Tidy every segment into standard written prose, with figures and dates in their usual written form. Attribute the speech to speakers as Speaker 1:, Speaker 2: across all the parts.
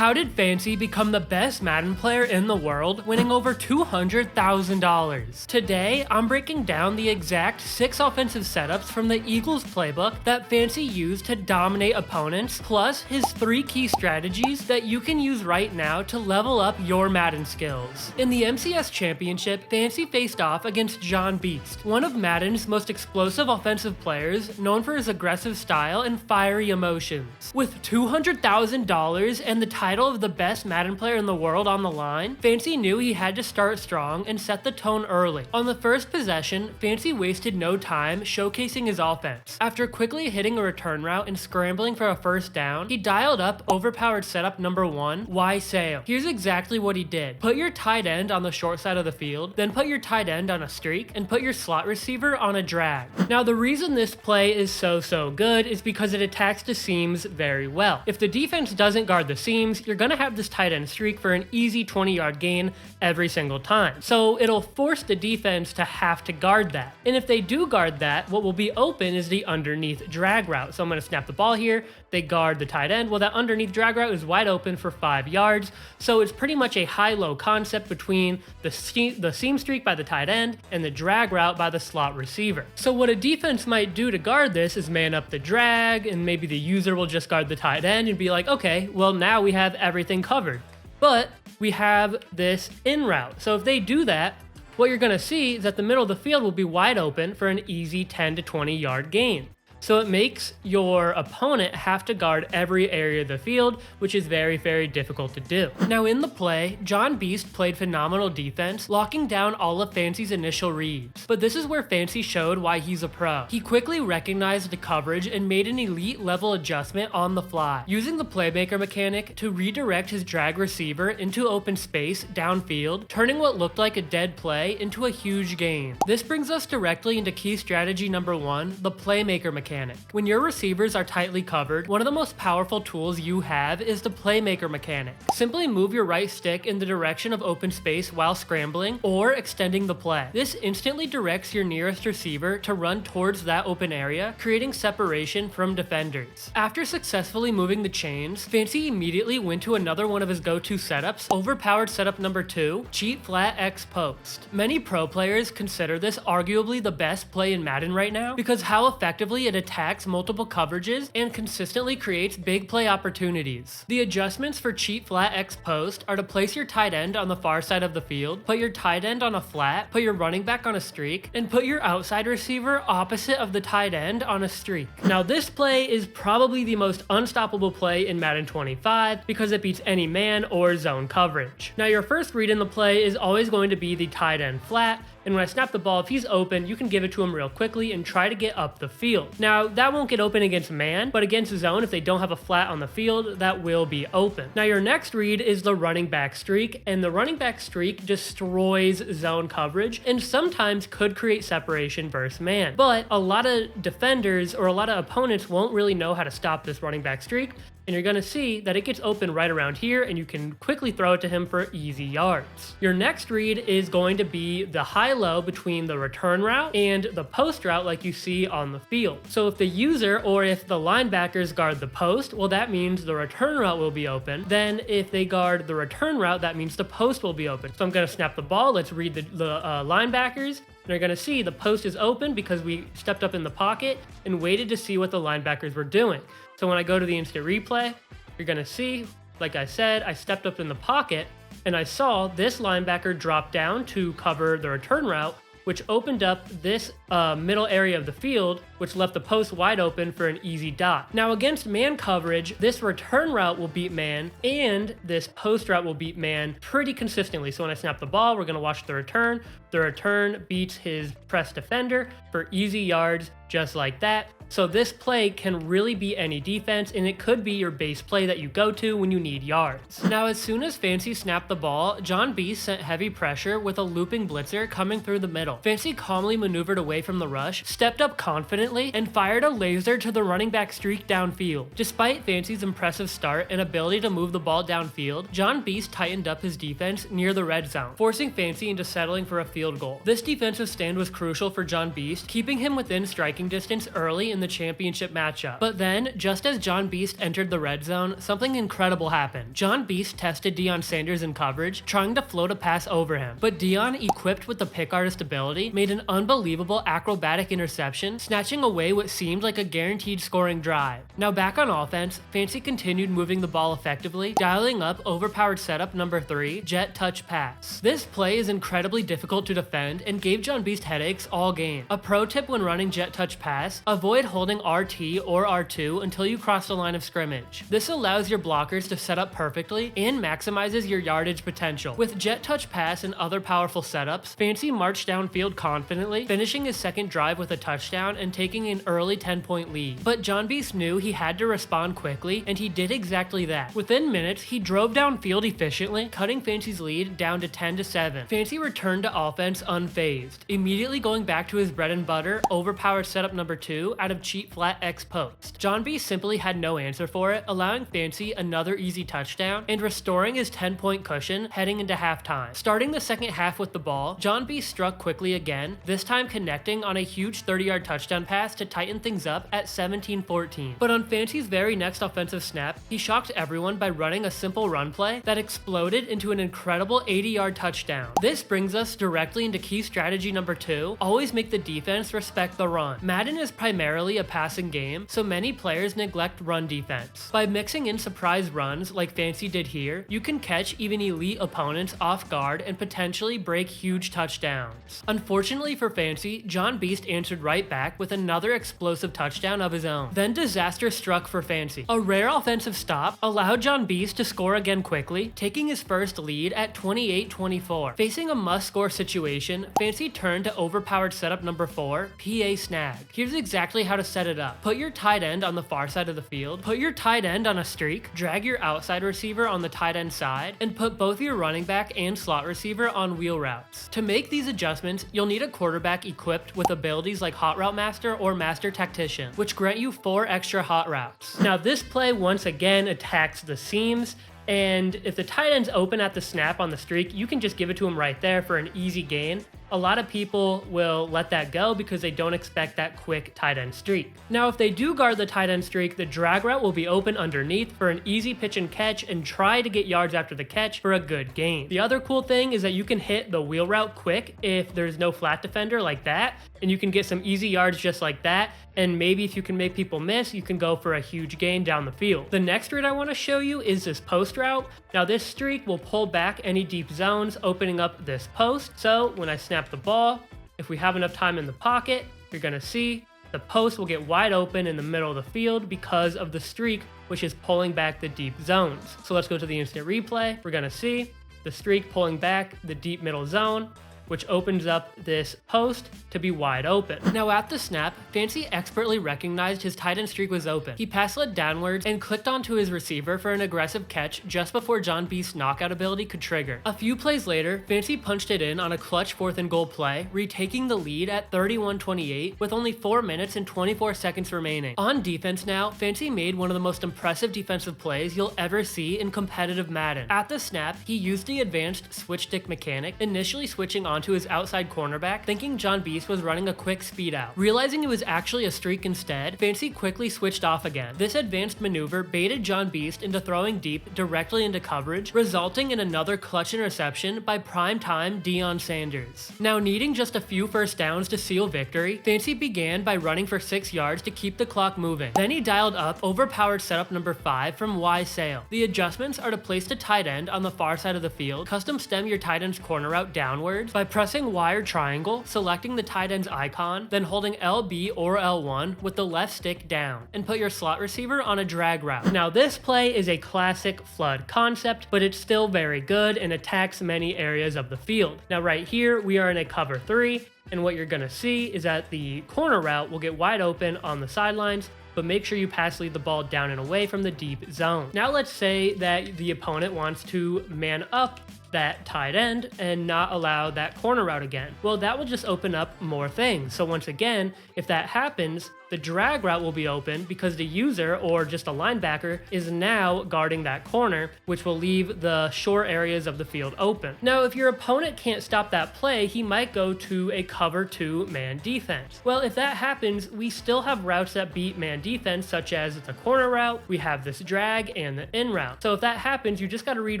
Speaker 1: How did Fancy become the best Madden player in the world, winning over $200,000? Today, I'm breaking down the exact 6 offensive setups from the Eagles playbook that Fancy used to dominate opponents, plus his 3 key strategies that you can use right now to level up your Madden skills. In the MCS Championship, Fancy faced off against John Beast, one of Madden's most explosive offensive players, known for his aggressive style and fiery emotions. With $200,000 and the title of the best Madden player in the world on the line, Fancy knew he had to start strong and set the tone early. On the first possession, Fancy wasted no time showcasing his offense. After quickly hitting a return route and scrambling for a first down, he dialed up overpowered setup number 1, Y sail. Here's exactly what he did. Put your tight end on the short side of the field, then put your tight end on a streak, and put your slot receiver on a drag. Now the reason this play is so good is because it attacks the seams very well. If the defense doesn't guard the seams, you're gonna have this tight end streak for an easy 20-yard gain every single time. So it'll force the defense to have to guard that. And if they do guard that, what will be open is the underneath drag route. So I'm gonna snap the ball here, they guard the tight end. Well, that underneath drag route is wide open for 5 yards. So it's pretty much a high-low concept between the seam streak by the tight end and the drag route by the slot receiver. So what a defense might do to guard this is man up the drag, and maybe the user will just guard the tight end and be like, okay, well now we have everything covered. But we have this in route. So if they do that, what you're gonna see is that the middle of the field will be wide open for an easy 10 to 20 yard gain. So it makes your opponent have to guard every area of the field, which is very difficult to do. Now in the play, John Beast played phenomenal defense, locking down all of Fancy's initial reads. But this is where Fancy showed why he's a pro. He quickly recognized the coverage and made an elite level adjustment on the fly, using the playmaker mechanic to redirect his drag receiver into open space downfield, turning what looked like a dead play into a huge gain. This brings us directly into key strategy number 1, the playmaker mechanic. When your receivers are tightly covered, one of the most powerful tools you have is the playmaker mechanic. Simply move your right stick in the direction of open space while scrambling or extending the play. This instantly directs your nearest receiver to run towards that open area, creating separation from defenders. After successfully moving the chains, Fancy immediately went to another one of his go-to setups, overpowered setup number 2, cheat flat X post. Many pro players consider this arguably the best play in Madden right now because how effectively it attacks multiple coverages and consistently creates big play opportunities. The adjustments for cheat flat X post are to place your tight end on the far side of the field, put your tight end on a flat, put your running back on a streak, and put your outside receiver opposite of the tight end on a streak. Now this play is probably the most unstoppable play in Madden 25 because it beats any man or zone coverage. Now your first read in the play is always going to be the tight end flat, and when I snap the ball, if he's open, you can give it to him real quickly and try to get up the field. Now, that won't get open against man, but against zone, if they don't have a flat on the field, that will be open. Now, your next read is the running back streak, and the running back streak destroys zone coverage and sometimes could create separation versus man. But a lot of defenders or a lot of opponents won't really know how to stop this running back streak, and you're gonna see that it gets open right around here and you can quickly throw it to him for easy yards. Your next read is going to be the high-low between the return route and the post route like you see on the field. So if the user or if the linebackers guard the post, well that means the return route will be open. Then if they guard the return route, that means the post will be open. So I'm gonna snap the ball, let's read the linebackers. And you're gonna see the post is open because we stepped up in the pocket and waited to see what the linebackers were doing. So when I go to the instant replay, you're gonna see, like I said, I stepped up in the pocket and I saw this linebacker drop down to cover the return route, which opened up this middle area of the field, which left the post wide open for an easy dot. Now against man coverage, this return route will beat man and this post route will beat man pretty consistently. So when I snap the ball, we're gonna watch the return. The return beats his press defender for easy yards, just like that. So this play can really beat any defense, and it could be your base play that you go to when you need yards. Now, as soon as Fancy snapped the ball, John Beast sent heavy pressure with a looping blitzer coming through the middle. Fancy calmly maneuvered away from the rush, stepped up confidently, and fired a laser to the running back streak downfield. Despite Fancy's impressive start and ability to move the ball downfield, John Beast tightened up his defense near the red zone, forcing Fancy into settling for a field goal. This defensive stand was crucial for John Beast, keeping him within striking striking distance early in the championship matchup. But then, just as John Beast entered the red zone, something incredible happened. John Beast tested Deion Sanders in coverage, trying to float a pass over him. But Deion, equipped with the pick artist ability, made an unbelievable acrobatic interception, snatching away what seemed like a guaranteed scoring drive. Now back on offense, Fancy continued moving the ball effectively, dialing up overpowered setup number 3, jet touch pass. This play is incredibly difficult to defend and gave John Beast headaches all game. A pro tip when running jet touch pass, avoid holding RT or R2 until you cross the line of scrimmage. This allows your blockers to set up perfectly and maximizes your yardage potential. With jet touch pass and other powerful setups, Fancy marched downfield confidently, finishing his second drive with a touchdown and taking an early 10-point lead. But John Beast knew he had to respond quickly, and he did exactly that. Within minutes, he drove downfield efficiently, cutting Fancy's lead down to 10-7. Fancy returned to offense unfazed, immediately going back to his bread and butter, overpowered setup number 2 out of cheat flat X post. John Beast simply had no answer for it, allowing Fancy another easy touchdown and restoring his 10-point cushion heading into halftime. Starting the second half with the ball, John Beast struck quickly again, this time connecting on a huge 30-yard touchdown pass to tighten things up at 17-14. But on Fancy's very next offensive snap, he shocked everyone by running a simple run play that exploded into an incredible 80-yard touchdown. This brings us directly into key strategy number 2, always make the defense respect the run. Madden is primarily a passing game, so many players neglect run defense. By mixing in surprise runs like Fancy did here, you can catch even elite opponents off guard and potentially break huge touchdowns. Unfortunately for Fancy, John Beast answered right back with another explosive touchdown of his own. Then disaster struck for Fancy. A rare offensive stop allowed John Beast to score again quickly, taking his first lead at 28-24. Facing a must-score situation, Fancy turned to overpowered setup number 4, PA snag. Here's exactly how to set it up. Put your tight end on the far side of the field, put your tight end on a streak, drag your outside receiver on the tight end side, and put both your running back and slot receiver on wheel routes. To make these adjustments, you'll need a quarterback equipped with abilities like Hot Route Master or Master Tactician, which grant you 4 extra hot routes. Now this play once again attacks the seams, and if the tight end's open at the snap on the streak, you can just give it to him right there for an easy gain. A lot of people will let that go because they don't expect that quick tight end streak. Now, if they do guard the tight end streak, the drag route will be open underneath for an easy pitch and catch and try to get yards after the catch for a good gain. The other cool thing is that you can hit the wheel route quick if there's no flat defender like that, and you can get some easy yards just like that. And maybe if you can make people miss, you can go for a huge gain down the field. The next route I want to show you is this post route. Now this streak will pull back any deep zones, opening up this post. So when I snap the ball, if we have enough time in the pocket, you're going to see the post will get wide open in the middle of the field because of the streak, which is pulling back the deep zones. So let's go to the instant replay. We're going to see the streak pulling back the deep middle zone, which opens up this post to be wide open. Now at the snap, Fancy expertly recognized his tight end streak was open. He pass led downwards and clicked onto his receiver for an aggressive catch just before John Beast's knockout ability could trigger. A few plays later, Fancy punched it in on a clutch 4th and goal play, retaking the lead at 31-28 with only 4 minutes and 24 seconds remaining. On defense now, Fancy made one of the most impressive defensive plays you'll ever see in competitive Madden. At the snap, he used the advanced switch stick mechanic, initially switching on to his outside cornerback, thinking John Beast was running a quick speed out. Realizing it was actually a streak instead, Fancy quickly switched off again. This advanced maneuver baited John Beast into throwing deep directly into coverage, resulting in another clutch interception by primetime Deion Sanders. Now needing just a few first downs to seal victory, Fancy began by running for 6 yards to keep the clock moving. Then he dialed up overpowered setup number 5 from Y Sale. The adjustments are to place the tight end on the far side of the field, custom stem your tight end's corner route downwards by pressing Y or triangle, selecting the tight end's icon, then holding LB or L1 with the left stick down, and put your slot receiver on a drag route. Now this play is a classic flood concept, but it's still very good and attacks many areas of the field. Now right here, we are in a cover 3, and what you're gonna see is that the corner route will get wide open on the sidelines, but make sure you pass lead the ball down and away from the deep zone. Now let's say that the opponent wants to man up that tight end and not allow that corner route again. Well, that will just open up more things. So once again, if that happens, The drag route will be open because the user, or just a linebacker, is now guarding that corner, which will leave the short areas of the field open. Now, if your opponent can't stop that play, he might go to a cover 2 man defense. Well, if that happens, we still have routes that beat man defense, such as the corner route, we have this drag, and the in route. So if that happens, you just got to read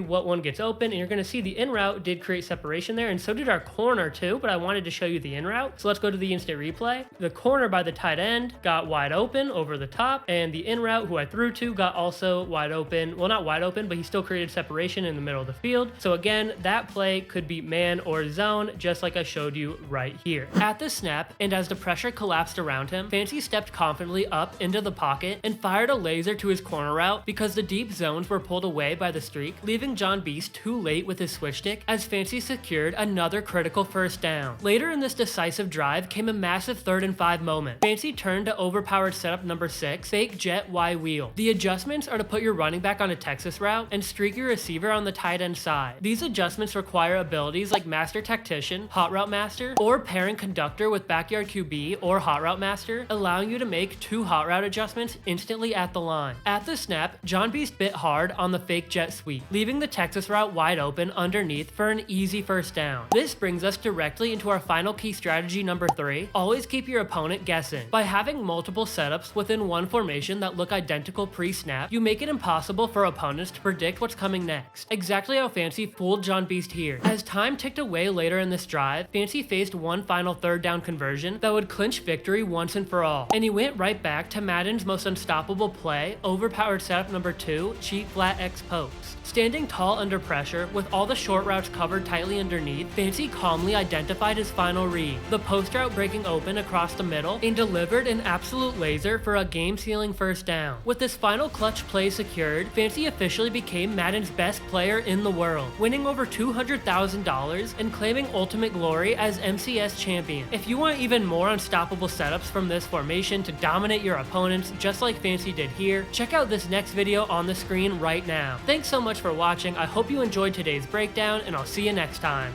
Speaker 1: what one gets open, and you're going to see the in route did create separation there, and so did our corner too, but I wanted to show you the in route. So let's go to the instant replay. The corner by the tight end got wide open over the top, and the in route, who I threw to, got also wide open. Well, not wide open, but he still created separation in the middle of the field. So again, that play could be man or zone, just like I showed you right here. At the snap, and as the pressure collapsed around him, Fancy stepped confidently up into the pocket and fired a laser to his corner route because the deep zones were pulled away by the streak, leaving John Beast too late with his switch stick as Fancy secured another critical first down. Later in this decisive drive came a massive 3rd and 5 moment. Fancy turned to overpowered setup number 6, fake jet Y wheel. The adjustments are to put your running back on a Texas route and streak your receiver on the tight end side. These adjustments require abilities like Master Tactician, Hot Route Master, or pairing Conductor with Backyard QB or Hot Route Master, allowing you to make 2 hot route adjustments instantly at the line. At the snap, John Beast bit hard on the fake jet sweep, leaving the Texas route wide open underneath for an easy first down. This brings us directly into our final key strategy number 3, always keep your opponent guessing. By having multiple setups within one formation that look identical pre-snap, you make it impossible for opponents to predict what's coming next. Exactly how Fancy fooled John Beast here. As time ticked away later in this drive, Fancy faced one final 3rd down conversion that would clinch victory once and for all, and he went right back to Madden's most unstoppable play, overpowered setup number 2, cheat flat X post. Standing tall under pressure, with all the short routes covered tightly underneath, Fancy calmly identified his final read, the post route breaking open across the middle, and delivered an absolute laser for a game-sealing first down. With this final clutch play secured, Fancy officially became Madden's best player in the world, winning over $200,000 and claiming ultimate glory as MCS champion. If you want even more unstoppable setups from this formation to dominate your opponents just like Fancy did here, check out this next video on the screen right now. Thanks so much for watching. I hope you enjoyed today's breakdown, and I'll see you next time.